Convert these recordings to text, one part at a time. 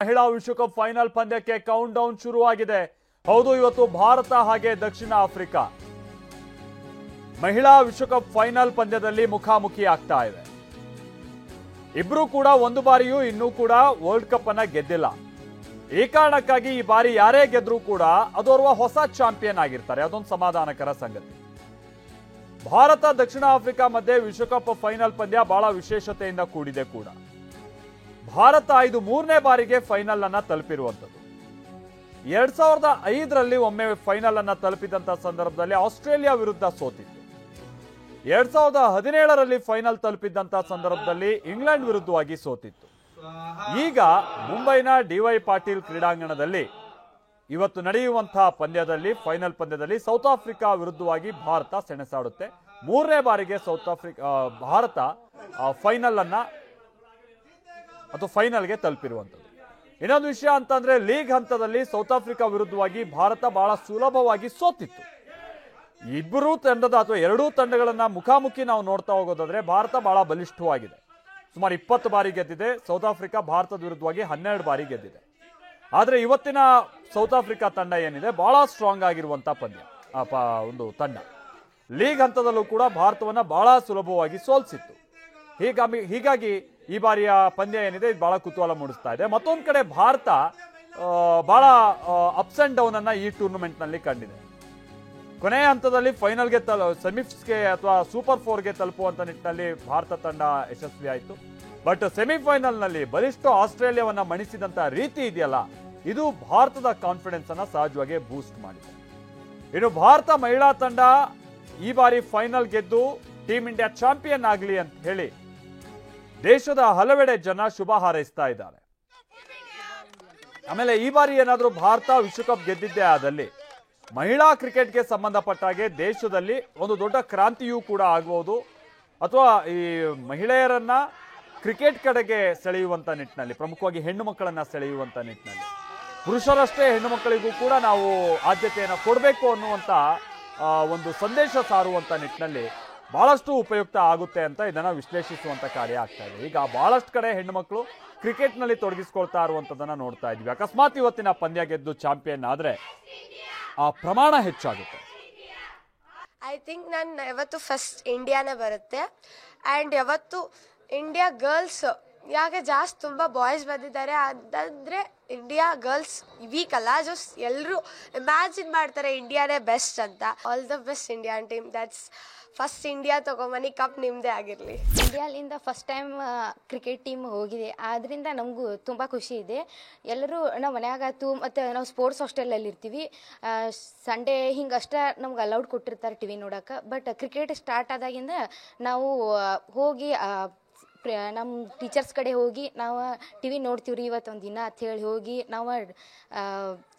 ಮಹಿಳಾ ವಿಶ್ವಕಪ್ ಫೈನಲ್ ಪಂದ್ಯಕ್ಕೆ ಕೌಂಟ್ ಡೌನ್ ಶುರುವಾಗಿದೆ. ಹೌದು, ಇವತ್ತು ಭಾರತ ಹಾಗೆ ದಕ್ಷಿಣ ಆಫ್ರಿಕಾ ಮಹಿಳಾ ವಿಶ್ವಕಪ್ ಫೈನಲ್ ಪಂದ್ಯದಲ್ಲಿ ಮುಖಾಮುಖಿ ಆಗ್ತಾ ಇದೆ. ಇಬ್ರು ಕೂಡ ಒಂದು ಬಾರಿಯೂ ಇನ್ನೂ ಕೂಡ ವರ್ಲ್ಡ್ ಕಪ್ ಅನ್ನ ಗೆದ್ದಿಲ್ಲ. ಈ ಕಾರಣಕ್ಕಾಗಿ ಈ ಬಾರಿ ಯಾರೇ ಗೆದ್ರೂ ಕೂಡ ಅದೋರ್ವ ಹೊಸ ಚಾಂಪಿಯನ್ ಆಗಿರ್ತಾರೆ. ಅದೊಂದು ಸಮಾಧಾನಕರ ಸಂಗತಿ. ಭಾರತ ದಕ್ಷಿಣ ಆಫ್ರಿಕಾ ಮಧ್ಯೆ ವಿಶ್ವಕಪ್ ಫೈನಲ್ ಪಂದ್ಯ ಬಹಳ ವಿಶೇಷತೆಯಿಂದ ಕೂಡಿದೆ ಕೂಡ. ಭಾರತ ಇದು 3ನೇ ಬಾರಿಗೆ ಫೈನಲ್ ಅನ್ನ ತಲುಪಿರುವಂಥದ್ದು. 2005ರಲ್ಲಿ ಒಮ್ಮೆ ಫೈನಲ್ ಅನ್ನ ತಲುಪಿದಂತ ಸಂದರ್ಭದಲ್ಲಿ ಆಸ್ಟ್ರೇಲಿಯಾ ವಿರುದ್ಧ ಸೋತಿತ್ತು. 2017ರಲ್ಲಿ ಫೈನಲ್ ತಲುಪಿದಂತ ಸಂದರ್ಭದಲ್ಲಿ ಇಂಗ್ಲೆಂಡ್ ವಿರುದ್ಧವಾಗಿ ಸೋತಿತ್ತು. ಈಗ ಮುಂಬೈನ ಡಿವೈ ಪಾಟೀಲ್ ಕ್ರೀಡಾಂಗಣದಲ್ಲಿ ಇವತ್ತು ನಡೆಯುವಂತಹ ಪಂದ್ಯದಲ್ಲಿ ಫೈನಲ್ ಪಂದ್ಯದಲ್ಲಿ ಸೌತ್ ಆಫ್ರಿಕಾ ವಿರುದ್ಧವಾಗಿ ಭಾರತ ಸೆಣಸಾಡುತ್ತೆ. 3ನೇ ಬಾರಿಗೆ ಭಾರತ ಫೈನಲ್ ಅನ್ನ ಅಥವಾ ಫೈನಲ್ಗೆ ತಲುಪಿರುವಂಥದ್ದು. ಇನ್ನೊಂದು ವಿಷಯ ಅಂತಂದ್ರೆ ಲೀಗ್ ಹಂತದಲ್ಲಿ ಸೌತ್ ಆಫ್ರಿಕಾ ವಿರುದ್ಧವಾಗಿ ಭಾರತ ಬಹಳ ಸುಲಭವಾಗಿ ಸೋತಿತ್ತು. ಇಬ್ಬರೂ ತಂಡದ ಅಥವಾ ಎರಡೂ ತಂಡಗಳನ್ನ ಮುಖಾಮುಖಿ ನಾವು ನೋಡ್ತಾ ಹೋಗೋದಾದ್ರೆ ಭಾರತ ಬಹಳ ಬಲಿಷ್ಠವಾಗಿದೆ. ಸುಮಾರು 20 ಬಾರಿ ಗೆದ್ದಿದೆ. ಸೌತ್ ಆಫ್ರಿಕಾ ಭಾರತದ ವಿರುದ್ಧವಾಗಿ 12 ಬಾರಿ ಗೆದ್ದಿದೆ. ಆದ್ರೆ ಇವತ್ತಿನ ಸೌತ್ ಆಫ್ರಿಕಾ ತಂಡ ಏನಿದೆ ಬಹಳ ಸ್ಟ್ರಾಂಗ್ ಆಗಿರುವಂತ ಒಂದು ತಂಡ. ಲೀಗ್ ಹಂತದಲ್ಲೂ ಕೂಡ ಭಾರತವನ್ನ ಬಹಳ ಸುಲಭವಾಗಿ ಸೋಲಿಸಿತ್ತು. ಹೀಗಾಗಿ ಈ ಬಾರಿಯ ಪಂದ್ಯ ಏನಿದೆ ಇದು ಬಹಳ ಕುತೂಹಲ ಮೂಡಿಸ್ತಾ ಇದೆ. ಮತ್ತೊಂದು ಕಡೆ ಭಾರತ ಬಹಳ ಅಪ್ಸ್ ಅಂಡ್ ಡೌನ್ ಅನ್ನ ಈ ಟೂರ್ನಮೆಂಟ್ ನಲ್ಲಿ ಕಂಡಿದೆ. ಕೊನೆಯ ಹಂತದಲ್ಲಿ ಫೈನಲ್ಗೆ ಸೆಮಿಫ್ಸ್ಗೆ ಅಥವಾ ಸೂಪರ್ 4ಗೆ ತಲುಪುವಂತ ನಿಟ್ಟಿನಲ್ಲಿ ಭಾರತ ತಂಡ ಯಶಸ್ವಿ ಆಯಿತು. ಬಟ್ ಸೆಮಿಫೈನಲ್ ನಲ್ಲಿ ಬಲಿಷ್ಠ ಆಸ್ಟ್ರೇಲಿಯಾವನ್ನ ಮಣಿಸಿದಂತ ರೀತಿ ಇದೆಯಲ್ಲ, ಇದು ಭಾರತದ ಕಾನ್ಫಿಡೆನ್ಸ್ ಅನ್ನ ಸಹಜವಾಗಿ ಬೂಸ್ಟ್ ಮಾಡಿದೆ. ಇನ್ನು ಭಾರತ ಮಹಿಳಾ ತಂಡ ಈ ಬಾರಿ ಫೈನಲ್ ಗೆದ್ದು ಟೀಮ್ ಇಂಡಿಯಾ ಚಾಂಪಿಯನ್ ಆಗಲಿ ಅಂತ ಹೇಳಿ ದೇಶದ ಹಲವೆಡೆ ಜನ ಶುಭ ಹಾರೈಸ್ತಾ ಇದ್ದಾರೆ. ಆಮೇಲೆ ಈ ಬಾರಿ ಏನಾದರೂ ಭಾರತ ವಿಶ್ವಕಪ್ ಗೆದ್ದಿದ್ದೇ ಆದಲ್ಲಿ ಮಹಿಳಾ ಕ್ರಿಕೆಟ್ಗೆ ಸಂಬಂಧಪಟ್ಟ ಹಾಗೆ ದೇಶದಲ್ಲಿ ಒಂದು ದೊಡ್ಡ ಕ್ರಾಂತಿಯೂ ಕೂಡ ಆಗಬಹುದು. ಅಥವಾ ಈ ಮಹಿಳೆಯರನ್ನ ಕ್ರಿಕೆಟ್ ಕಡೆಗೆ ಸೆಳೆಯುವಂತ ನಿಟ್ಟಿನಲ್ಲಿ, ಪ್ರಮುಖವಾಗಿ ಹೆಣ್ಣು ಮಕ್ಕಳನ್ನ ಸೆಳೆಯುವಂತ ನಿಟ್ಟಿನಲ್ಲಿ, ಪುರುಷರಷ್ಟೇ ಹೆಣ್ಣು ಮಕ್ಕಳಿಗೂ ಕೂಡ ನಾವು ಆದ್ಯತೆಯನ್ನು ಕೊಡಬೇಕು ಅನ್ನುವಂತ ಒಂದು ಸಂದೇಶ ಸಾರುವಂತ ನಿಟ್ಟಿನಲ್ಲಿ ಬಹಳಷ್ಟು ಉಪಯುಕ್ತ ಆಗುತ್ತೆ ಅಂತ ಇದನ್ನ ವಿಶ್ಲೇಷಿಸುವಂತ ಕಾರ್ಯ ಆಗ್ತಾ ಇದೆ. ಈಗ ಬಹಳಷ್ಟು ಕಡೆ ಹೆಣ್ಣು ಮಕ್ಕಳು ಕ್ರಿಕೆಟ್ ನಲ್ಲಿ ತೊಡಗಿಸ್ಕೊಳ್ತಾ ಇರುವಂತದನ್ನ ನೋಡ್ತಾ ಇದ್ವಿ. ಅಕಸ್ಮಾತ್ ಇವತ್ತಿನ ಪಂದ್ಯ ಗೆದ್ದು ಚಾಂಪಿಯನ್ ಆದ್ರೆ ಆ ಪ್ರಮಾಣ ಹೆಚ್ಚಾಗುತ್ತೆ. ಐ ಥಿಂಕ್ ನಾನು ಯಾವತ್ತು ಫಸ್ಟ್ ಇಂಡಿಯಾನೇ ಬರುತ್ತೆ. ಆ್ಯಂಡ್ ಯಾವತ್ತು ಇಂಡಿಯಾ ಗರ್ಲ್ಸ್ ಯಾಕೆ ಜಾಸ್ತಿ ತುಂಬ ಬಾಯ್ಸ್ ಬಂದಿದ್ದಾರೆ ಅಂತಂದರೆ ಇಂಡಿಯಾ ಗರ್ಲ್ಸ್ ವೀಕ್ ಅಲ್ಲ. ಜಸ್ಟ್ ಎಲ್ಲರೂ ಇಮ್ಯಾಜಿನ್ ಮಾಡ್ತಾರೆ ಇಂಡಿಯಾನೇ ಬೆಸ್ಟ್ ಅಂತ. All the best Indian team. That's first India ತೊಗೊಂಬನ್ನಿ, ಕಪ್ ನಿಮ್ಮದೇ ಆಗಿರಲಿ. ಇಂಡಿಯಾಲಿಂದ ಫಸ್ಟ್ ಟೈಮ್ ಕ್ರಿಕೆಟ್ ಟೀಮ್ ಹೋಗಿದೆ. ಆದ್ದರಿಂದ ನಮಗೂ ತುಂಬ ಖುಷಿ ಇದೆ. ಎಲ್ಲರೂ ನಾವು ಮನೆಯಾಗಾಯ್ತು ಮತ್ತು ನಾವು ಸ್ಪೋರ್ಟ್ಸ್ ಹಾಸ್ಟೆಲಲ್ಲಿ ಇರ್ತೀವಿ. ಸಂಡೇ ಹಿಂಗಷ್ಟೇ ನಮ್ಗೆ ಅಲೌಡ್ ಕೊಟ್ಟಿರ್ತಾರೆ ಟಿ ವಿ ನೋಡೋಕೆ. ಬಟ್ ಕ್ರಿಕೆಟ್ ಸ್ಟಾರ್ಟ್ ಆದಾಗಿಂದ ನಾವು ಹೋಗಿ ನಮ್ಮ ಟೀಚರ್ಸ್ ಕಡೆ ಹೋಗಿ ನಾವು ಟಿ ವಿ ನೋಡ್ತೀವಿ ರೀ ಇವತ್ತೊಂದು ದಿನ ಅಂತ ಹೇಳಿ ಹೋಗಿ ನಾವು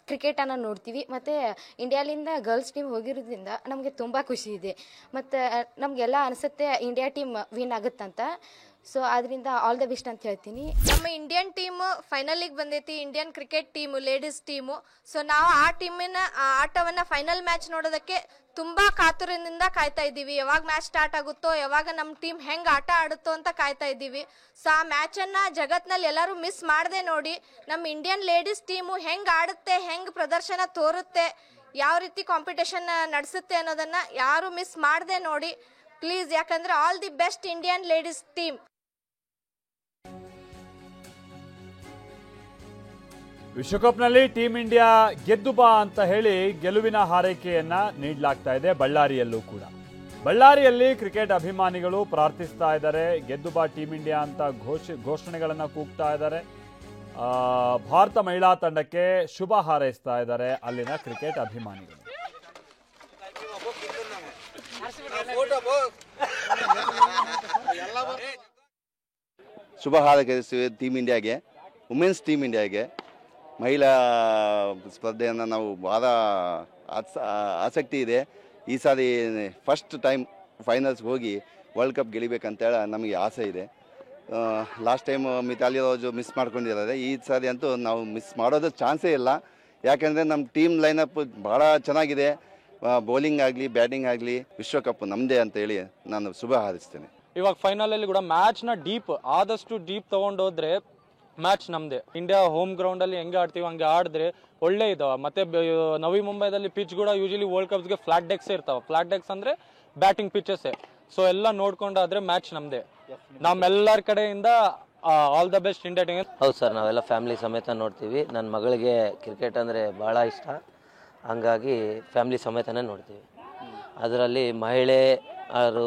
ಕ್ರಿಕೆಟನ್ನು ನೋಡ್ತೀವಿ. ಮತ್ತು ಇಂಡಿಯಾಲಿಂದ ಗರ್ಲ್ಸ್ ಟೀಮ್ ಹೋಗಿರೋದ್ರಿಂದ ನಮಗೆ ತುಂಬ ಖುಷಿ ಇದೆ. ಮತ್ತು ನಮಗೆಲ್ಲ ಅನಿಸುತ್ತೆ ಇಂಡಿಯಾ ಟೀಮ್ ವಿನ್ ಆಗುತ್ತಂತ. ಸೊ ಅದರಿಂದ ಆಲ್ ದ ಬೆಸ್ಟ್ ಅಂತ ಹೇಳ್ತೀನಿ. ನಮ್ಮ ಇಂಡಿಯನ್ ಟೀಮು ಫೈನಲಿಗೆ ಬಂದೈತಿ, Indian cricket team, ladies team. So ನಾವು ಆ ಟೀಮಿನ ಆಟವನ್ನು ಫೈನಲ್ ಮ್ಯಾಚ್ ನೋಡೋದಕ್ಕೆ ತುಂಬ ಕಾತುರದಿಂದ ಕಾಯ್ತಾ ಇದ್ದೀವಿ. ಯಾವಾಗ ಮ್ಯಾಚ್ ಸ್ಟಾರ್ಟ್ ಆಗುತ್ತೋ, ಯಾವಾಗ ನಮ್ಮ ಟೀಮ್ ಹೆಂಗೆ ಆಟ ಆಡುತ್ತೋ ಅಂತ ಕಾಯ್ತಾ ಇದ್ದೀವಿ. ಸೊ ಆ ಮ್ಯಾಚನ್ನು ಜಗತ್ನಲ್ಲಿ ಎಲ್ಲರೂ ಮಿಸ್ ಮಾಡದೆ ನೋಡಿ, ನಮ್ಮ ಇಂಡಿಯನ್ ಲೇಡೀಸ್ ಟೀಮು ಹೆಂಗೆ ಆಡುತ್ತೆ, ಹೆಂಗೆ ಪ್ರದರ್ಶನ ತೋರುತ್ತೆ, ಯಾವ ರೀತಿ ಕಾಂಪಿಟೇಷನ್ ನಡೆಸುತ್ತೆ ಅನ್ನೋದನ್ನು ಯಾರು ಮಿಸ್ ಮಾಡದೆ ನೋಡಿ ಪ್ಲೀಸ್. ಯಾಕಂದರೆ all the best Indian ladies team. ವಿಶ್ವಕಪ್ನಲ್ಲಿ ಟೀಮ್ ಇಂಡಿಯಾ ಗೆದ್ದು ಬಾ ಅಂತ ಹೇಳಿ ಗೆಲುವಿನ ಹಾರೈಕೆಯನ್ನ ನೀಡಲಾಗ್ತಾ ಇದೆ. ಬಳ್ಳಾರಿಯಲ್ಲೂ ಕೂಡ ಬಳ್ಳಾರಿಯಲ್ಲಿ ಕ್ರಿಕೆಟ್ ಅಭಿಮಾನಿಗಳು ಪ್ರಾರ್ಥಿಸ್ತಾ ಇದ್ದಾರೆ. ಗೆದ್ದು ಬಾ ಟೀಮ್ ಇಂಡಿಯಾ ಅಂತ ಘೋಷಣೆಗಳನ್ನ ಕೂಗ್ತಾ ಇದ್ದಾರೆ. ಭಾರತ ಮಹಿಳಾ ತಂಡಕ್ಕೆ ಶುಭ ಹಾರೈಸ್ತಾ ಇದ್ದಾರೆ ಅಲ್ಲಿನ ಕ್ರಿಕೆಟ್ ಅಭಿಮಾನಿಗಳು. ಶುಭ ಹಾರೈಸುತ್ತೇವೆ ಟೀಮ್ ಇಂಡಿಯಾಗೆ, ವುಮೆನ್ಸ್ ಟೀಮ್ ಇಂಡಿಯಾಗೆ. ಮಹಿಳಾ ಸ್ಪರ್ಧೆಯನ್ನು ನಾವು ಭಾಳ ಆಸಕ್ತಿ ಇದೆ. ಈ ಸಾರಿ ಫಸ್ಟ್ ಟೈಮ್ ಫೈನಲ್ಸ್ ಹೋಗಿ ವರ್ಲ್ಡ್ ಕಪ್ ಗೆಲ್ಲಿಬೇಕಂತೇಳಿ ನಮಗೆ ಆಸೆ ಇದೆ. Last time Mitali Raju miss ಮಾಡ್ಕೊಂಡಿದ್ದಾರೆ. ಈ ಸಾರಿ ಅಂತೂ ನಾವು ಮಿಸ್ ಮಾಡೋದು ಚಾನ್ಸೇ ಇಲ್ಲ. ಯಾಕೆಂದರೆ ನಮ್ಮ ಟೀಮ್ ಲೈನಪ್ ಭಾಳ ಚೆನ್ನಾಗಿದೆ. ಬೌಲಿಂಗ್ ಆಗಲಿ ಬ್ಯಾಟಿಂಗ್ ಆಗಲಿ ವಿಶ್ವಕಪ್ ನಮ್ಮದೇ ಅಂತೇಳಿ ನಾನು ಶುಭ ಹಾರೈಸ್ತೇನೆ. ಇವಾಗ ಫೈನಲಲ್ಲಿ ಕೂಡ ಮ್ಯಾಚ್ನ ಆದಷ್ಟು ಡೀಪ್ ತೊಗೊಂಡೋದ್ರೆ ಮ್ಯಾಚ್ ನಮ್ದೆ. ಇಂಡಿಯಾ ಹೋಮ್ ಗ್ರೌಂಡ್ ಅಲ್ಲಿ ಹೆಂಗೆ ಆಡ್ತೀವಿ ಹಂಗೆ ಆಡಿದ್ರೆ ಒಳ್ಳೆ ಇದಾವ. ಮತ್ತೆ ನವಿ ಮುಂಬೈದಲ್ಲಿ ಪಿಚ್ ಕೂಡ ಯೂಶಲಿ ವರ್ಲ್ಡ್ ಕಪ್ಸ್ಗೆ ಫ್ಲಾಟ್ ಡೆಕ್ಸ್ ಇರ್ತಾವ. ಫ್ಲಾಟ್ ಡೆಕ್ಸ್ ಅಂದ್ರೆ ಬ್ಯಾಟಿಂಗ್ ಪಿಚಸ್. ಸೊ ಎಲ್ಲ ನೋಡ್ಕೊಂಡಾದ್ರೆ ಮ್ಯಾಚ್ ನಮ್ದೆ. ನಮ್ಮೆಲ್ಲರ ಕಡೆಯಿಂದ all the best India team. ಹೌದು ಸರ್, ನಾವೆಲ್ಲ ಫ್ಯಾಮಿಲಿ ಸಮೇತ ನೋಡ್ತೀವಿ. ನನ್ನ ಮಗಳಿಗೆ ಕ್ರಿಕೆಟ್ ಅಂದರೆ ಭಾಳ ಇಷ್ಟ, ಹಂಗಾಗಿ ಫ್ಯಾಮಿಲಿ ಸಮೇತನೇ ನೋಡ್ತೀವಿ. ಅದರಲ್ಲಿ ಮಹಿಳೆ ಅವರು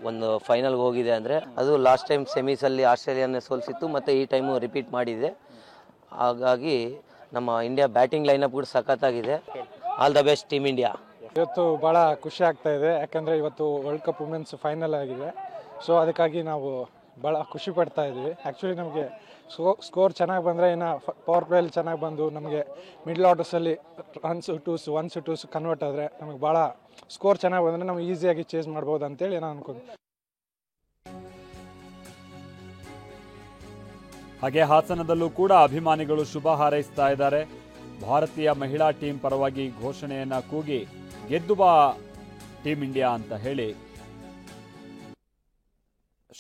ಒಂದು ಫೈನಲ್ಗೆ ಹೋಗಿದೆ ಅಂದರೆ ಅದು ಲಾಸ್ಟ್ ಟೈಮ್ ಸೆಮೀಸಲ್ಲಿ ಆಸ್ಟ್ರೇಲಿಯಾನೇ ಸೋಲಿಸಿತ್ತು, ಮತ್ತು ಈ ಟೈಮು ರಿಪೀಟ್ ಮಾಡಿದೆ. ಹಾಗಾಗಿ ನಮ್ಮ ಇಂಡಿಯಾ ಬ್ಯಾಟಿಂಗ್ ಲೈನಪ್ ಕೂಡ ಸಖತ್ತಾಗಿದೆ. All the best team India. ಇವತ್ತು ಭಾಳ ಖುಷಿ ಆಗ್ತಾ ಇದೆ, ಯಾಕಂದರೆ ಇವತ್ತು ವರ್ಲ್ಡ್ ಕಪ್ ವುಮೆನ್ಸ್ ಫೈನಲ್ ಆಗಿದೆ. ಸೊ ಅದಕ್ಕಾಗಿ ನಾವು ಭಾಳ ಖುಷಿ ಪಡ್ತಾ ಇದ್ದೀವಿ. ಆ್ಯಕ್ಚುಲಿ ನಮಗೆ ಸ್ಕೋರ್ ಚೆನ್ನಾಗಿ ಬಂದರೆ ಇನ್ನು ಪವರ್ ಪ್ಲೇಯಲ್ಲಿ ಚೆನ್ನಾಗಿ ಬಂದು ನಮಗೆ ಮಿಡ್ಲ್ ಆರ್ಡರ್ಸಲ್ಲಿ ಒನ್ಸ್ ಟೂಸ್ ಕನ್ವರ್ಟ್ ಆದರೆ ನಮಗೆ ಭಾಳ ಸ್ಕೋರ್ ಚೆನ್ನಾಗಿ ಬಂದರೆ ನಾವು ಈಸಿಯಾಗಿ ಚೇಸ್ ಮಾಡ್ಬೋದು ಅಂತೇಳಿ ನಾನು ಅನ್ಕೊಂಡು. ಹಾಗೆ ಹಾಸನದಲ್ಲೂ ಕೂಡ ಅಭಿಮಾನಿಗಳು ಶುಭ ಹಾರೈಸ್ತಾ ಇದ್ದಾರೆ. ಭಾರತೀಯ ಮಹಿಳಾ ಟೀಮ್ ಪರವಾಗಿ ಘೋಷಣೆಯನ್ನ ಕೂಗಿ ಗೆದ್ದು ಬಾ ಟೀಮ್ ಇಂಡಿಯಾ ಅಂತ ಹೇಳಿ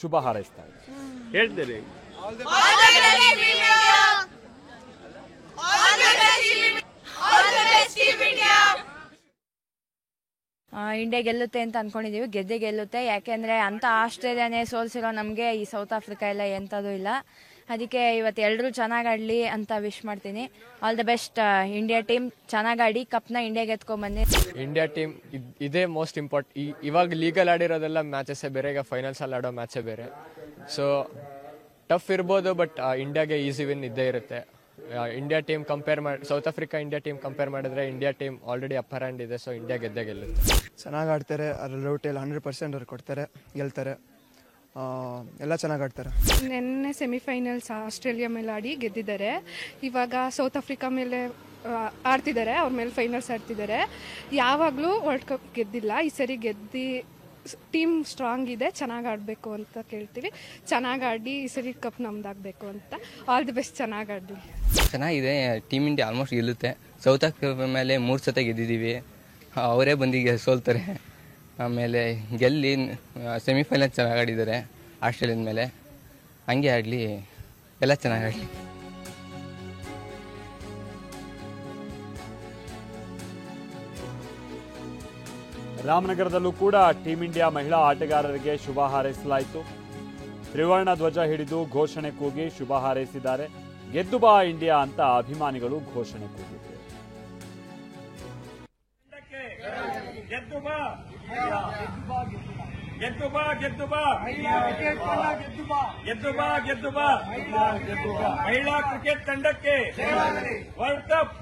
ಶುಭ ಹಾರೈಸ್ತಾ ಇದ್ದಾರೆ. ಹೇಳ್ತೀರಿ ಇಂಡಿಯಾ ಗೆಲ್ಲುತ್ತೆ ಅಂತ ಅನ್ಕೊಂಡಿದೀವಿ. ಗೆಲ್ಲುತ್ತೆ, ಯಾಕೆಂದ್ರೆ ಅಂತ ಆಸ್ಟ್ರೇಲಿಯಾನೇ ಸೋಲ್ಸಿರೋ ನಮಗೆ ಈ ಸೌತ್ ಆಫ್ರಿಕಾ ಎಲ್ಲ ಎಂಥದ್ದು ಇಲ್ಲ. ಅದಕ್ಕೆ ಇವತ್ತು ಎಲ್ಲರೂ ಚೆನ್ನಾಗಿ ಆಡಲಿ ಅಂತ ವಿಶ್ ಮಾಡ್ತೀನಿ. All the best India team, ಚೆನ್ನಾಗಿ ಆಡಿ ಕಪ್ನ ಇಂಡಿಯಾಗೆ ಎತ್ಕೊಂಡ್ಬನ್ನಿ. ಇಂಡಿಯಾ ಟೀಮ್ ಇದೇ ಮೋಸ್ಟ್ ಇವಾಗ ಲೀಗಲ್ ಆಡಿರೋದೆಲ್ಲ ಮ್ಯಾಚಸ್ಸೇ ಬೇರೆ, ಈಗ ಫೈನಲ್ಸಲ್ಲಿ ಆಡೋ ಮ್ಯಾಚೇ ಬೇರೆ. ಸೊ ಟಫ್ ಇರ್ಬೋದು, ಬಟ್ ಇಂಡಿಯಾಗೆ ಈಸಿ ವಿನ್ ಇದ್ದೇ ಇರುತ್ತೆ. India team South Africa India team compare ಮಾಡಿದ್ರೆ India team already upper hand ಇದೆ. ಸೊ ಇಂಡಿಯಾ ಗೆಲ್ಲುತ್ತೆ. ಚೆನ್ನಾಗಿ ಆಡ್ತಾರೆ, ಅದ್ರಲ್ಲಿ ಔಟಲ್ಲಿ 100% ಅವ್ರು ಕೊಡ್ತಾರೆ, ಗೆಲ್ತಾರೆ, ಎಲ್ಲ ಚೆನ್ನಾಗಿ ಆಡ್ತಾರೆ. ನಿನ್ನೆ ಸೆಮಿಫೈನಲ್ಸ್ ಆಸ್ಟ್ರೇಲಿಯಾ ಮೇಲೆ ಆಡಿ ಗೆದ್ದಿದ್ದಾರೆ. ಇವಾಗ ಸೌತ್ ಆಫ್ರಿಕಾ ಮೇಲೆ ಆಡ್ತಿದ್ದಾರೆ, ಅವ್ರ ಮೇಲೆ ಫೈನಲ್ಸ್ ಆಡ್ತಿದ್ದಾರೆ. ಯಾವಾಗಲೂ ವರ್ಲ್ಡ್ ಕಪ್ ಗೆದ್ದಿಲ್ಲ, ಈ ಸರಿ ಗೆದ್ದು ಟೀಮ್ ಸ್ಟ್ರಾಂಗ್ ಇದೆ, ಚೆನ್ನಾಗಿ ಆಡಬೇಕು ಅಂತ ಕೇಳ್ತೀವಿ. ಚೆನ್ನಾಗಿ ಆಡಿ ಈ ಸರಿ ಕಪ್ ನಮ್ದಾಗಬೇಕು ಅಂತ. ಆಲ್ ದಿ ಬೆಸ್ಟ್, ಚೆನ್ನಾಗಿ ಆಡಲಿ. ಚೆನ್ನಾಗಿದೆ, ಟೀಮ್ ಇಂಡಿಯಾ ಆಲ್ಮೋಸ್ಟ್ ಗೆಲ್ಲುತ್ತೆ. ಸೌತ್ ಆಫ್ರಿಕಾ ಮೇಲೆ 3 ಸತ ಗೆದ್ದಿದ್ದೀವಿ, ಅವರೇ ಬಂದು ಸೋಲ್ತಾರೆ. ಆಮೇಲೆ ಗೆಲ್ಲಿ ಸೆಮಿಫೈನಲ್ ಚೆನ್ನಾಗಿ ಆಡಿದ್ದಾರೆ ಆಸ್ಟ್ರೇಲಿಯದ ಮೇಲೆ. ಹಂಗೆ ಆಡಲಿ, ಎಲ್ಲ ಚೆನ್ನಾಗಿ ಆಡಲಿ. ರಾಮನಗರದಲ್ಲೂ ಕೂಡ ಟೀಮ್ ಇಂಡಿಯಾ ಮಹಿಳಾ ಆಟಗಾರರಿಗೆ ಶುಭ ಹಾರೈಸಲಾಯಿತು. ತ್ರಿವರ್ಣ ಧ್ವಜ ಹಿಡಿದು ಘೋಷಣೆ ಕೂಗಿ ಶುಭ ಹಾರೈಸಿದ್ದಾರೆ. ಗೆದ್ದು ಬಾ ಇಂಡಿಯಾ ಅಂತ ಅಭಿಮಾನಿಗಳು ಘೋಷಣೆ ಕೂಗಿದ್ರು. ಮಹಿಳಾ ಕ್ರಿಕೆಟ್ ತಂಡಕ್ಕೆ ವರ್ಲ್ಡ್ ಕಪ್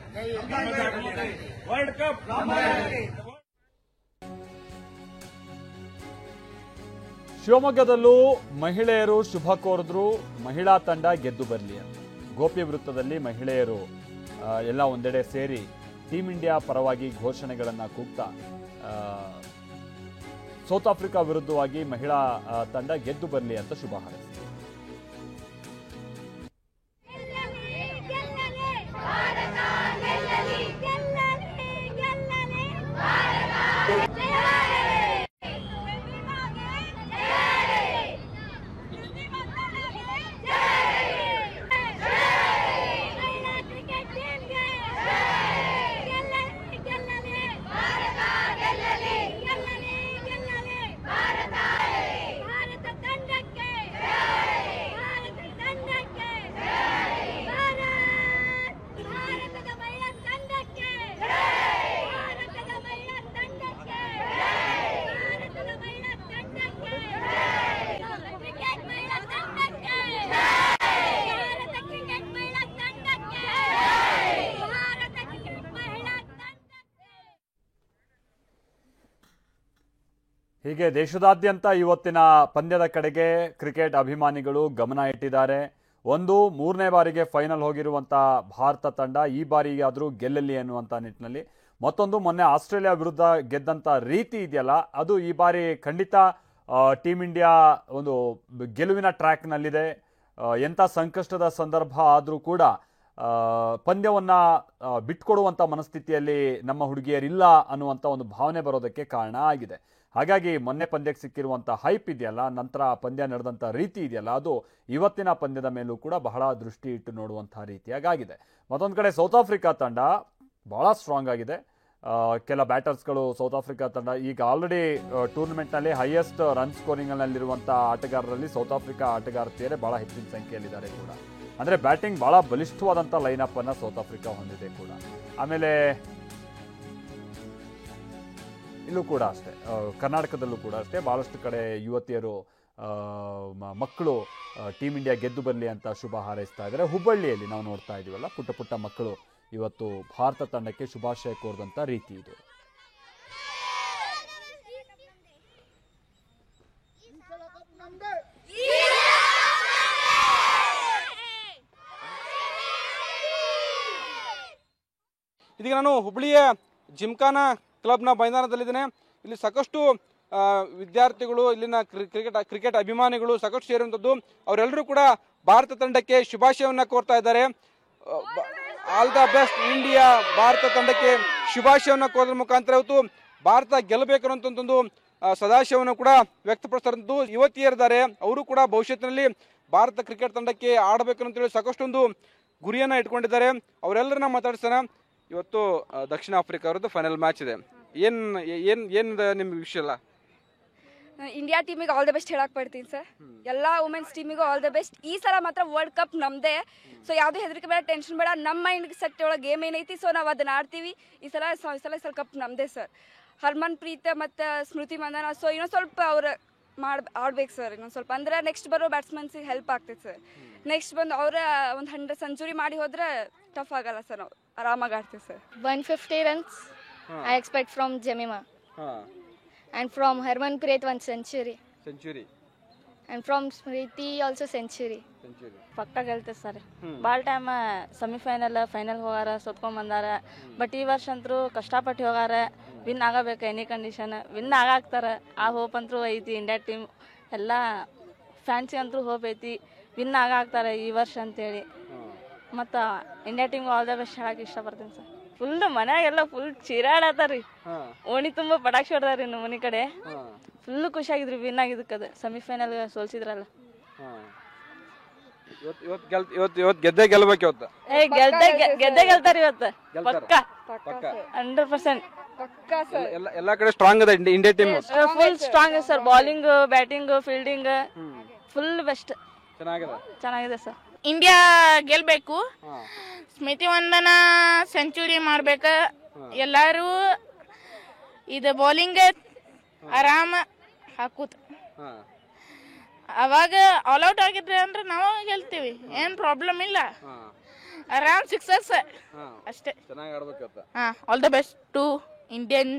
ಶಿವಮೊಗ್ಗದಲ್ಲೂ ಮಹಿಳೆಯರು ಶುಭ ಕೋರಿದ್ರು. ಮಹಿಳಾ ತಂಡ ಗೆದ್ದು ಬರಲಿ ಅಂತ ಗೋಪಿ ವೃತ್ತದಲ್ಲಿ ಮಹಿಳೆಯರು ಎಲ್ಲ ಒಂದೆಡೆ ಸೇರಿ ಟೀಮ್ ಇಂಡಿಯಾ ಪರವಾಗಿ ಘೋಷಣೆಗಳನ್ನು ಕೂಗ್ತಾ ಸೌತ್ ಆಫ್ರಿಕಾ ವಿರುದ್ಧವಾಗಿ ಮಹಿಳಾ ತಂಡ ಗೆದ್ದು ಬರಲಿ ಅಂತ ಶುಭ ಹಾರೈಸಿದರು. ಹೀಗೆ ದೇಶದಾದ್ಯಂತ ಇವತ್ತಿನ ಪಂದ್ಯದ ಕಡೆಗೆ ಕ್ರಿಕೆಟ್ ಅಭಿಮಾನಿಗಳು ಗಮನ ಇಟ್ಟಿದ್ದಾರೆ. ಒಂದು, 3ನೇ ಬಾರಿಗೆ ಫೈನಲ್ ಹೋಗಿರುವಂಥ ಭಾರತ ತಂಡ ಈ ಬಾರಿಯಾದರೂ ಗೆಲ್ಲಲಿ ಅನ್ನುವಂಥ ನಿಟ್ಟಿನಲ್ಲಿ. ಮತ್ತೊಂದು, ಮೊನ್ನೆ ಆಸ್ಟ್ರೇಲಿಯಾ ವಿರುದ್ಧ ಗೆದ್ದಂಥ ರೀತಿ ಇದೆಯಲ್ಲ, ಅದು ಈ ಬಾರಿ ಖಂಡಿತ ಟೀಮ್ ಇಂಡಿಯಾ ಒಂದು ಗೆಲುವಿನ ಟ್ರ್ಯಾಕ್ನಲ್ಲಿದೆ. ಎಂಥ ಸಂಕಷ್ಟದ ಸಂದರ್ಭ ಆದರೂ ಕೂಡ ಪಂದ್ಯವನ್ನು ಬಿಟ್ಕೊಡುವಂಥ ಮನಸ್ಥಿತಿಯಲ್ಲಿ ನಮ್ಮ ಹುಡುಗಿಯರಿಲ್ಲ ಅನ್ನುವಂಥ ಒಂದು ಭಾವನೆ ಬರೋದಕ್ಕೆ ಕಾರಣ ಆಗಿದೆ. ಹಾಗಾಗಿ ಮೊನ್ನೆ ಪಂದ್ಯಕ್ಕೆ ಸಿಕ್ಕಿರುವಂಥ ಹೈಪ್ ಇದೆಯಲ್ಲ, ನಂತರ ಪಂದ್ಯ ನಡೆದಂಥ ರೀತಿ ಇದೆಯಲ್ಲ, ಅದು ಇವತ್ತಿನ ಪಂದ್ಯದ ಮೇಲೂ ಕೂಡ ಬಹಳ ದೃಷ್ಟಿ ಇಟ್ಟು ನೋಡುವಂಥ ರೀತಿಯಾಗಿದೆ. ಮತ್ತೊಂದು ಕಡೆ ಸೌತ್ ಆಫ್ರಿಕಾ ತಂಡ ಭಾಳ ಸ್ಟ್ರಾಂಗ್ ಆಗಿದೆ. ಕೆಲ ಬ್ಯಾಟರ್ಸ್ಗಳು ಸೌತ್ ಆಫ್ರಿಕಾ ತಂಡ ಈಗ ಆಲ್ರೆಡಿ ಟೂರ್ನಮೆಂಟ್ನಲ್ಲಿ ಹೈಯೆಸ್ಟ್ ರನ್ ಸ್ಕೋರಿಂಗ್ನಲ್ಲಿರುವಂಥ ಆಟಗಾರರಲ್ಲಿ ಸೌತ್ ಆಫ್ರಿಕಾ ಆಟಗಾರ್ತಿಯರೇ ಭಾಳ ಹೆಚ್ಚಿನ ಸಂಖ್ಯೆಯಲ್ಲಿದ್ದಾರೆ ಕೂಡ. ಅಂದರೆ ಬ್ಯಾಟಿಂಗ್ ಭಾಳ ಬಲಿಷ್ಠವಾದಂಥ ಲೈನಪ್ಪನ್ನು ಸೌತ್ ಆಫ್ರಿಕಾ ಹೊಂದಿದೆ ಕೂಡ. ಆಮೇಲೆ ಇಲ್ಲೂ ಕೂಡ ಅಷ್ಟೇ, ಕರ್ನಾಟಕದಲ್ಲೂ ಕೂಡ ಅಷ್ಟೇ ಭಾಳಷ್ಟು ಕಡೆ ಯುವತಿಯರು ಮಕ್ಕಳು ಟೀಮ್ ಇಂಡಿಯಾ ಗೆದ್ದು ಬರಲಿ ಅಂತ ಶುಭ ಹಾರೈಸ್ತಾ ಇದ್ದಾರೆ. ಹುಬ್ಬಳ್ಳಿಯಲ್ಲಿ ನಾವು ನೋಡ್ತಾ ಇದ್ದೀವಲ್ಲ, ಪುಟ್ಟ ಪುಟ್ಟ ಮಕ್ಕಳು ಇವತ್ತು ಭಾರತ ತಂಡಕ್ಕೆ ಶುಭಾಶಯ ಕೋರಿದಂಥ ರೀತಿ ಇದು. ಇದೀಗ ನಾನು ಹುಬ್ಬಳ್ಳಿಯ ಜಿಮ್ಖಾನಾ ಕ್ಲಬ್ನ ಮೈದಾನದಲ್ಲಿದ್ದೇನೆ. ಇಲ್ಲಿ ಸಾಕಷ್ಟು ವಿದ್ಯಾರ್ಥಿಗಳು, ಇಲ್ಲಿನ ಕ್ರಿಕೆಟ್ ಅಭಿಮಾನಿಗಳು ಸಾಕಷ್ಟು ಸೇರುವಂಥದ್ದು. ಅವರೆಲ್ಲರೂ ಕೂಡ ಭಾರತ ತಂಡಕ್ಕೆ ಶುಭಾಶಯವನ್ನು ಕೋರ್ತಾ ಇದ್ದಾರೆ. All the best India, Bharat ತಂಡಕ್ಕೆ ಶುಭಾಶಯವನ್ನು ಕೋರೋದ್ರ ಮುಖಾಂತರ ಇವತ್ತು ಭಾರತ ಗೆಲ್ಲಬೇಕು ಅನ್ನೋಂಥದ್ದು ಸದಾಶಯವನ್ನು ಕೂಡ ವ್ಯಕ್ತಪಡಿಸಿದಂಥದ್ದು ಯುವತಿಯರಿದ್ದಾರೆ. ಅವರು ಕೂಡ ಭವಿಷ್ಯತ್ತಿನಲ್ಲಿ ಭಾರತ ಕ್ರಿಕೆಟ್ ತಂಡಕ್ಕೆ ಆಡಬೇಕು ಅಂತೇಳಿ ಸಾಕಷ್ಟೊಂದು ಗುರಿಯನ್ನು ಇಟ್ಕೊಂಡಿದ್ದಾರೆ. ಅವರೆಲ್ಲರನ್ನ ಮಾತಾಡ್ಸೋಣ. ಇವತ್ತು ದಕ್ಷಿಣ ಆಫ್ರಿಕಾ ಅವರದ್ದು ಫೈನಲ್ ಮ್ಯಾಚ್ ಇದೆ. ಏನಿದೆ ನಿಮ್ಮ ವಿಷಯ ಎಲ್ಲ? ಇಂಡಿಯಾ ಟೀಮಿಗೆ ಆಲ್ ದ ಬೆಸ್ಟ್ ಹೇಳಕ್ ಪಡ್ತೀನಿ ಸರ್. ಎಲ್ಲ ವುಮೆನ್ಸ್ ಟೀಮಿಗೂ ಆಲ್ ದ ಬೆಸ್ಟ್. ಈ ಸಲ ಮಾತ್ರ ವರ್ಲ್ಡ್ ಕಪ್ ನಮ್ದೇ. ಸೊ ಯಾವುದೇ ಹೆದರಿಕೆ ಬೇಡ, ಟೆನ್ಷನ್ ಬೇಡ. ನಮ್ಮ ಮೈಂಡ್ ಸೆಟ್ ಒಳಗೆ ಗೇಮ್ ಏನೈತಿ, ಸೊ ನಾವು ಅದನ್ನ ಆಡ್ತೀವಿ. ಈ ಸಲ ಕಪ್ ನಮ್ದೇ ಸರ್. ಹರ್ಮನ್ ಪ್ರೀತ್ ಮತ್ತು ಸ್ಮೃತಿ ಮಂದನ, ಸೊ ಇನ್ನೊಂದು ಸ್ವಲ್ಪ ಅವ್ರು ಆಡ್ಬೇಕು ಸರ್. ಇನ್ನೊಂದು ಸ್ವಲ್ಪ ಅಂದ್ರೆ ನೆಕ್ಸ್ಟ್ ಬರೋ ಬ್ಯಾಟ್ಸ್ಮನ್ಸಿಗೆ ಹೆಲ್ಪ್ ಆಗ್ತೈತೆ ಸರ್. ನೆಕ್ಸ್ಟ್ ಬಂದು ಅವ್ರ ಒಂದು 100 ಸೆಂಚುರಿ ಮಾಡಿ ಹೋದ್ರೆ ಟಫ್ ಆಗಲ್ಲ ಸರ್. ನಾವು ಆರಾಮಾಗಿ ಆಡ್ತೀವಿ sir. 150 runs I expect from Jemima. And from Harmanpreet 1 century. And from Smriti also century. ಪಕ್ಕ ಗೆಲ್ತೇವೆ ಸರ್. ಭಾಳ ಟೈಮ್ ಸೆಮಿಫೈನಲ್ ಫೈನಲ್ ಹೋಗಾರ, ಸೋತ್ಕೊಂಡ್ ಬಂದಾರ. ಬಟ್ ಈ ವರ್ಷ ಅಂತೂ ಕಷ್ಟಪಟ್ಟು ಹೋಗಾರ. ವಿನ್ ಆಗಬೇಕು ಎನಿ ಕಂಡೀಷನ್. ವಿನ್ ಆಗಾಕ್ತಾರೆ. ಆ ಹೋಪ್ ಅಂತೂ ಐತಿ ಇಂಡಿಯಾ ಟೀಮ್. ಎಲ್ಲ ಫ್ಯಾನ್ಸಿ ಅಂತೂ ಹೋಪ್ ಐತಿ, ವಿನ್ ಆಗಾಕ್ತಾರೆ ಈ ವರ್ಷ ಅಂತೇಳಿ. ಮತ್ತು ಇಂಡಿಯಾ ಟೀಮ್ಗೆ ಆಲ್ ದ ಬೆಸ್ಟ್ ಹೇಳಕ್ಕೆ ಇಷ್ಟಪಡ್ತೀನಿ ಸರ್. ಫುಲ್ ಮನ್ಯಾಗೆಲ್ಲ ಫುಲ್ ಚೀರಾಡತ್ತಾರ್ರಿ. ಓಣಿ ತುಂಬ ಪಟಾಕ್ಷಿ ಹೊಡೆದಾರಿ ನಮ್ಮ ಮನೆ ಕಡೆ. ಫುಲ್ ಖುಷಿಯಾಗಿದ್ರಿ ವಿನ್ ಆಗಿದ್ದಕ್ಕದು. ಸೆಮಿಫೈನಲ್ ಸೋಲ್ಸಿದ್ರಲ್ಲ. ಇವತ್ತು ಗೆದ್ದೇ ಗೆಲ್ಬೇಕು. ಇವತ್ತು ಗೆದ್ದೇ ಗೆಲ್ತಾರ ಇವತ್ತು ಪಕ್ಕ 100%. ಎಲ್ಲ ಕಡೆ ಸ್ಟ್ರಾಂಗ್ ಇದೆ India team. Full strong sir. Bowling, batting, fielding full best. ಚೆನ್ನಾಗಿದೆ ಸರ್. ಇಂಡಿಯಾ ಗೆಲ್ಬೇಕು. ಸ್ಮೃತಿ ವಂದನ ಸೆಂಚುರಿ ಮಾಡ್ಬೇಕು. ಎಲ್ಲಾರು ಇದು ಬೌಲಿಂಗ್ ಆರಾಮ ಹಾಕುತ್ತ. ಅವಾಗ ಆಲ್ ಔಟ್ ಆಗಿದ್ರೆ ಅಂದ್ರೆ ನಾವು ಗೆಲ್ತೀವಿ, ಏನ್ ಪ್ರಾಬ್ಲಮ್ ಇಲ್ಲ. ಆರಾಮ್ ಸಿಕ್ಸರ್ಸ್ ಅಷ್ಟೇ. All the best to Indian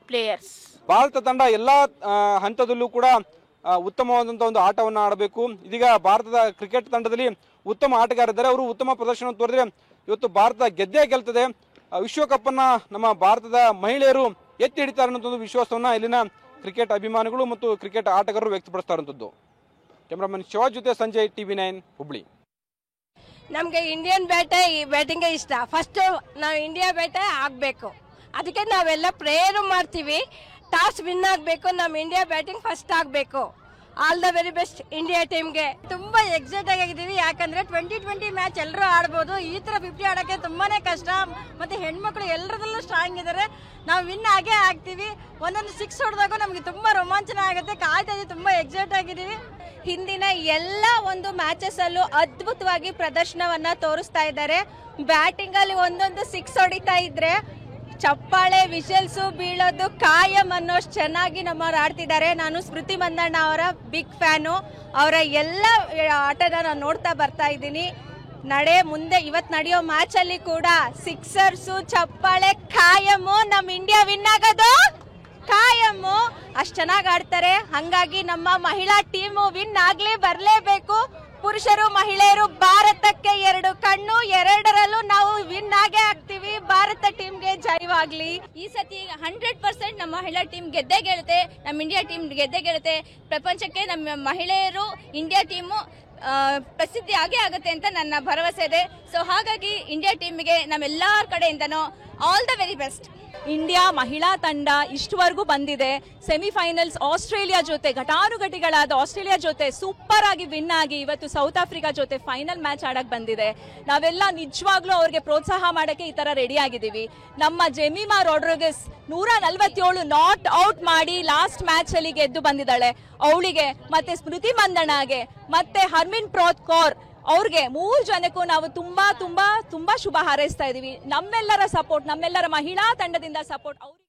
players. Bharat ತಂಡ ಎಲ್ಲಾ ಹಂತದಲ್ಲೂ ಕೂಡ ಉತ್ತಮವಾದಂಥ ಒಂದು ಆಟವನ್ನು ಆಡಬೇಕು. ಇದೀಗ ಭಾರತದ ಕ್ರಿಕೆಟ್ ತಂಡದಲ್ಲಿ ಉತ್ತಮ ಆಟಗಾರರಿದ್ದಾರೆ. ಅವರು ಉತ್ತಮ ಪ್ರದರ್ಶನ ತೋರಿದ್ರೆ ಇವತ್ತು ಭಾರತ ಗೆದ್ದೇ ಗೆಲ್ತದೆ. ವಿಶ್ವಕಪ್ ಅನ್ನ ನಮ್ಮ ಭಾರತದ ಮಹಿಳೆಯರು ಎತ್ತಿ ಹಿಡಿತಾರೆ ಅನ್ನೋ ಒಂದು ವಿಶ್ವಾಸವನ್ನ ಇಲ್ಲಿನ ಕ್ರಿಕೆಟ್ ಅಭಿಮಾನಿಗಳು ಮತ್ತು ಕ್ರಿಕೆಟ್ ಆಟಗಾರರು ವ್ಯಕ್ತಪಡಿಸ್ತಾ ಇರುವಂಥದ್ದು. ಕ್ಯಾಮ್ರಾಮನ್ ಶಿವಾಜ್ ಜೊತೆ ಸಂಜಯ್, TV9 ಹುಬ್ಳಿ. ನಮಗೆ ಇಂಡಿಯನ್ ಬ್ಯಾಟಿಂಗೇ ಇಷ್ಟ. ಫಸ್ಟ್ ನಾವು ಇಂಡಿಯಾ ಬ್ಯಾಟೇ ಆಗಬೇಕು. ಅದಕ್ಕೆ ನಾವೆಲ್ಲ ಪ್ರೇಯರ್ ಮಾಡ್ತೀವಿ. ಟಾಸ್ ವಿನ್ ಆಗಬೇಕು, ನಮ್ಮ ಇಂಡಿಯಾ ಬ್ಯಾಟಿಂಗ್ ಫಸ್ಟ್ ಆಗಬೇಕು. All the very best India ಟೀಮ್ಗೆ. ತುಂಬಾ ಎಕ್ಸೈಟ್ ಆಗಿದ್ದೀವಿ. ಯಾಕಂದ್ರೆ 2020 ಮ್ಯಾಚ್ ಎಲ್ಲರೂ ಆಡ್ಬೋದು. ಈ ತರ 50 ಆಡೋಕ್ಕೆ ತುಂಬಾನೇ ಕಷ್ಟ. ಮತ್ತೆ ಹೆಣ್ಮಕ್ಳು ಎಲ್ಲರದಲ್ಲೂ ಸ್ಟ್ರಾಂಗ್ ಇದ್ದಾರೆ. ನಾವು ವಿನ್ ಆಗೇ ಆಗ್ತೀವಿ. ಒಂದೊಂದು 6 ಹೊಡೆದಾಗ ನಮಗೆ ತುಂಬಾ ರೋಮಾಂಚನ ಆಗುತ್ತೆ. ಕಾಯ್ತಾ ಇದ್ದೀವಿ, ತುಂಬಾ ಎಕ್ಸೈಟ್ ಆಗಿದ್ದೀವಿ. ಹಿಂದಿನ ಎಲ್ಲ ಒಂದು ಮ್ಯಾಚಸ್ ಅಲ್ಲೂ ಅದ್ಭುತವಾಗಿ ಪ್ರದರ್ಶನವನ್ನ ತೋರಿಸ್ತಾ ಇದ್ದಾರೆ. ಬ್ಯಾಟಿಂಗ್ ಅಲ್ಲಿ ಒಂದೊಂದು 6 ಹೊಡಿತಾ ಇದ್ರೆ ಚಪ್ಪಾಳೆ ವಿಷಲ್ಸು ಬೀಳೋದು ಕಾಯಂ ಅನ್ನೋಷ್ಟು ಚೆನ್ನಾಗಿ ನಮ್ಮವ್ರು ಆಡ್ತಿದ್ದಾರೆ. ನಾನು ಸ್ಮೃತಿ ಮಂದಣ್ಣ ಅವರ ಬಿಗ್ ಫ್ಯಾನು. ಅವರ ಎಲ್ಲ ಆಟನ ನಾನು ನೋಡ್ತಾ ಬರ್ತಾ ಇದ್ದೀನಿ. ಮುಂದೆ ಇವತ್ತು ನಡೆಯೋ ಮ್ಯಾಚ್ ಅಲ್ಲಿ ಕೂಡ ಸಿಕ್ಸರ್ಸು ಚಪ್ಪಾಳೆ ಕಾಯಮ್ಮು. ನಮ್ಮ ಇಂಡಿಯಾ ವಿನ್ ಆಗೋದು ಕಾಯಮ್ಮು. ಅಷ್ಟು ಚೆನ್ನಾಗಿ ಆಡ್ತಾರೆ. ಹಂಗಾಗಿ ನಮ್ಮ ಮಹಿಳಾ ಟೀಮು ವಿನ್ ಆಗ್ಲೇ ಬರಲೇಬೇಕು. ಪುರುಷರು ಮಹಿಳೆಯರು ಭಾರತಕ್ಕೆ 2 ಕಣ್ಣು, 2ರಲ್ಲೂ ನಾವು ವಿನ್ ಆಗೇ ಆಗ್ತೀವಿ. ಭಾರತ ಟೀಮ್ಗೆ ಜಯವಾಗ್ಲಿ. ಈ ಸತಿ 100% ನಮ್ಮ ಮಹಿಳಾ ಟೀಮ್ ಗೆದ್ದೇ ಗೆಲ್ಲುತ್ತೆ. ನಮ್ಮ ಇಂಡಿಯಾ ಟೀಮ್ ಗೆದ್ದೇ ಗೆಲ್ಲುತ್ತೆ. ಪ್ರಪಂಚಕ್ಕೆ ನಮ್ಮ ಮಹಿಳೆಯರು ಇಂಡಿಯಾ ಟೀಮು ಪ್ರಸಿದ್ಧಿ ಆಗೇ ಆಗುತ್ತೆ ಅಂತ ನನ್ನ ಭರವಸೆ ಇದೆ. ಸೊ ಹಾಗಾಗಿ ಇಂಡಿಯಾ ಟೀಮ್ಗೆ ನಮ್ಮೆಲ್ಲರ ಕಡೆಯಿಂದನೂ all the very best. India ಮಹಿಳಾ ತಂಡ ಇಷ್ಟವರೆಗೂ ಬಂದಿದೆ. ಸೆಮಿಫೈನಲ್ಸ್ ಆಸ್ಟ್ರೇಲಿಯಾ ಜೊತೆ, ಘಟಾನುಘಟಿಗಳಾದ ಆಸ್ಟ್ರೇಲಿಯಾ ಜೊತೆ ಸೂಪರ್ ಆಗಿ ವಿನ್ ಆಗಿ ಇವತ್ತು ಸೌತ್ ಆಫ್ರಿಕಾ ಜೊತೆ ಫೈನಲ್ ಮ್ಯಾಚ್ ಆಡಕ್ ಬಂದಿದೆ. ನಾವೆಲ್ಲ ನಿಜವಾಗ್ಲೂ ಅವ್ರಿಗೆ ಪ್ರೋತ್ಸಾಹ ಮಾಡಕ್ಕೆ ಈ ತರ ರೆಡಿ ಆಗಿದ್ದೀವಿ. ನಮ್ಮ ಜೆಮಿಮಾ ರೋಡ್ರಿಗಸ್ 147 ನಾಟ್ ಔಟ್ ಮಾಡಿ ಲಾಸ್ಟ್ ಮ್ಯಾಚ್ ಅಲ್ಲಿ ಗೆದ್ದು ಬಂದಿದ್ದಾಳೆ. ಅವಳಿಗೆ ಮತ್ತೆ ಸ್ಮೃತಿ ಮಂದಣ್ಣಗೆ ಮತ್ತೆ ಹರ್ಮಿನ್ ಪ್ರೀತ್ ಕೌರ್ ಅವ್ರಿಗೆ 3 ಜನಕ್ಕೂ ನಾವು ತುಂಬಾ ತುಂಬಾ ತುಂಬಾ ಶುಭ ಹಾರೈಸ್ತಾ ಇದೀವಿ. ನಮ್ಮೆಲ್ಲರ ಸಪೋರ್ಟ್, ನಮ್ಮೆಲ್ಲರ ಮಹಿಳಾ ತಂಡದಿಂದ ಸಪೋರ್ಟ್ ಅವ್ರಿಗೆ